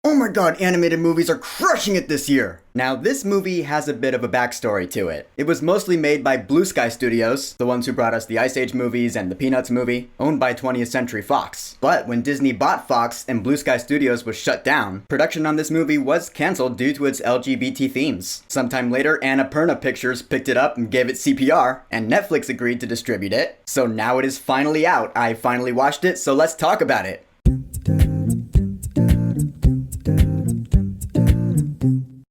Oh my god, animated movies are crushing it this year! Now, this movie has a bit of a backstory to it. It was mostly made by Blue Sky Studios, the ones who brought us the Ice Age movies and the Peanuts movie, owned by 20th Century Fox. But when Disney bought Fox and Blue Sky Studios was shut down, production on this movie was cancelled due to its LGBT themes. Sometime later, Annapurna Pictures picked it up and gave it CPR, and Netflix agreed to distribute it. So now it is finally out. I finally watched it, so let's talk about it.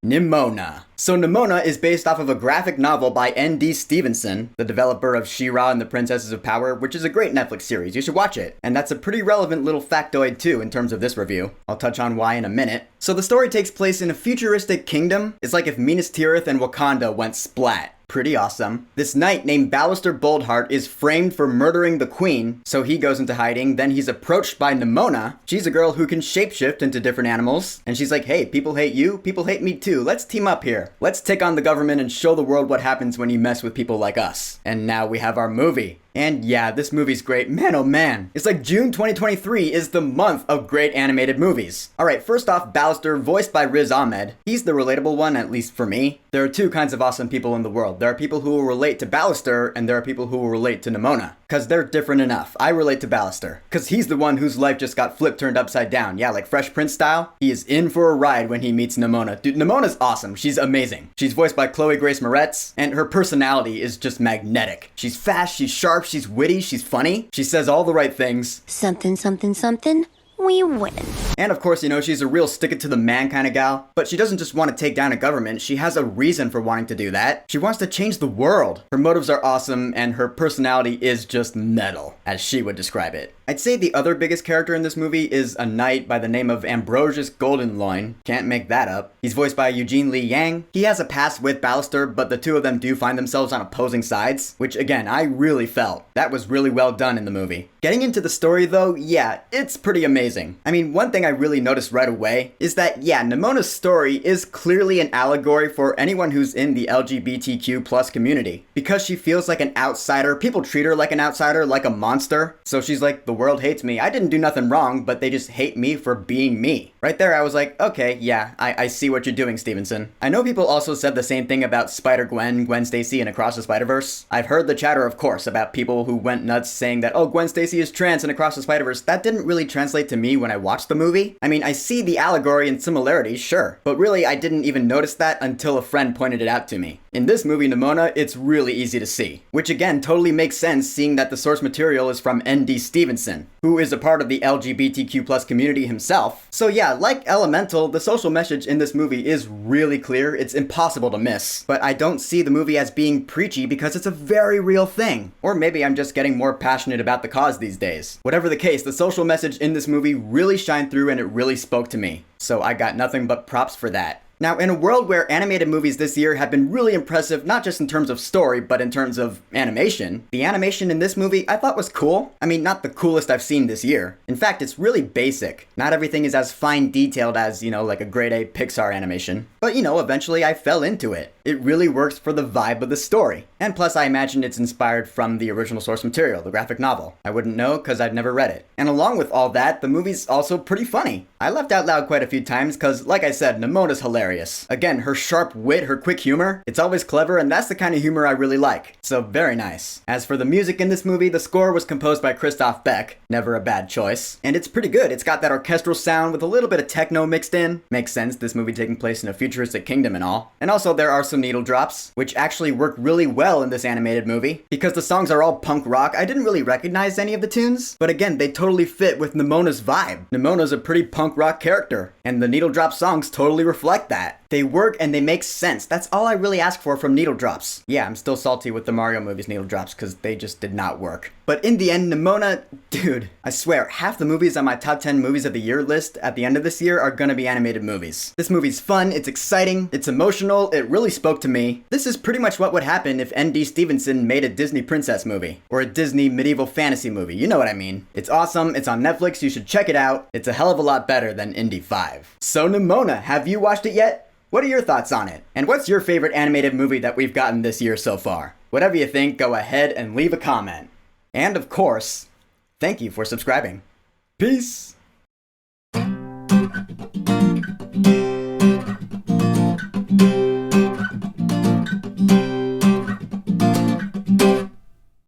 Nimona. So Nimona is based off of a graphic novel by N.D. Stevenson, the developer of She-Ra and the Princesses of Power, which is a great Netflix series. You should watch it. And that's a pretty relevant little factoid too in terms of this review. I'll touch on why in a minute. So the story takes place in a futuristic kingdom. It's like if Minas Tirith and Wakanda went splat. Pretty awesome. This knight named Ballister Boldheart is framed for murdering the queen, so he goes into hiding. Then he's approached by Nimona. She's a girl who can shapeshift into different animals. And she's like, hey, people hate you, people hate me too. Let's team up here. Let's take on the government and show the world what happens when you mess with people like us. And now we have our movie. And yeah, this movie's great. Man, oh man. It's like June 2023 is the month of great animated movies. Alright, first off, Ballister, voiced by Riz Ahmed. He's the relatable one, at least for me. There are two kinds of awesome people in the world. There are people who will relate to Ballister, and there are people who will relate to Nimona. Cause they're different enough. I relate to Ballister. Cause he's the one whose life just got turned upside down. Yeah, like Fresh Prince style. He is in for a ride when he meets Nimona. Dude, Nimona's awesome. She's amazing. She's voiced by Chloe Grace Moretz, and her personality is just magnetic. She's fast, she's sharp, she's witty, she's funny. She says all the right things. Something, something, something. We win. And of course, you know, she's a real stick-it-to-the-man kind of gal. But she doesn't just want to take down a government. She has a reason for wanting to do that. She wants to change the world. Her motives are awesome, and her personality is just metal, as she would describe it. I'd say the other biggest character in this movie is a knight by the name of Ambrosius Goldenloin. Can't make that up. He's voiced by Eugene Lee Yang. He has a past with Ballister, but the two of them do find themselves on opposing sides, which again, I really felt. That was really well done in the movie. Getting into the story though, yeah, it's pretty amazing. I mean, one thing I really noticed right away is that, yeah, Nimona's story is clearly an allegory for anyone who's in the LGBTQ plus community. Because she feels like an outsider, people treat her like an outsider, like a monster. So she's like, the world hates me. I didn't do nothing wrong, but they just hate me for being me. Right there, I was like, okay, yeah, I see what you're doing, Stevenson. I know people also said the same thing about Spider-Gwen, Gwen Stacy, and Across the Spider-Verse. I've heard the chatter, of course, about people who went nuts saying that, oh, Gwen Stacy is trans in Across the Spider-Verse. That didn't really translate to me when I watched the movie. I mean, I see the allegory and similarities, sure, but really I didn't even notice that until a friend pointed it out to me. In this movie, Nimona, it's really easy to see. Which again, totally makes sense seeing that the source material is from N.D. Stevenson, who is a part of the LGBTQ plus community himself. So yeah, like Elemental, the social message in this movie is really clear. It's impossible to miss. But I don't see the movie as being preachy because it's a very real thing. Or maybe I'm just getting more passionate about the cause these days. Whatever the case, the social message in this movie really shined through and it really spoke to me. So I got nothing but props for that. Now, in a world where animated movies this year have been really impressive, not just in terms of story, but in terms of animation, the animation in this movie I thought was cool. I mean, not the coolest I've seen this year. In fact, it's really basic. Not everything is as fine detailed as, you know, like a grade A Pixar animation. But, you know, eventually I fell into it. It really works for the vibe of the story. And plus, I imagine it's inspired from the original source material, the graphic novel. I wouldn't know because I've never read it. And along with all that, the movie's also pretty funny. I laughed out loud quite a few times because, like I said, Nimona's hilarious. Again, her sharp wit, her quick humor, it's always clever, and that's the kind of humor I really like. So very nice. As for the music in this movie, the score was composed by Christoph Beck. Never a bad choice. And it's pretty good. It's got that orchestral sound with a little bit of techno mixed in. Makes sense, this movie taking place in a futuristic kingdom and all. And also there are some needle drops, which actually work really well in this animated movie. Because the songs are all punk rock, I didn't really recognize any of the tunes. But again, they totally fit with Nimona's vibe. Nimona's a pretty punk rock character, and the needle drop songs totally reflect that. They work and they make sense. That's all I really ask for from needle drops. Yeah, I'm still salty with the Mario movies needle drops because they just did not work. But in the end, Nimona, dude, I swear, half the movies on my top 10 movies of the year list at the end of this year are gonna be animated movies. This movie's fun, it's exciting, it's emotional, it really spoke to me. This is pretty much what would happen if N.D. Stevenson made a Disney princess movie. Or a Disney medieval fantasy movie, you know what I mean. It's awesome, it's on Netflix, you should check it out. It's a hell of a lot better than Indy 5. So Nimona, have you watched it yet? What are your thoughts on it? And what's your favorite animated movie that we've gotten this year so far? Whatever you think, go ahead and leave a comment. And of course, thank you for subscribing. Peace!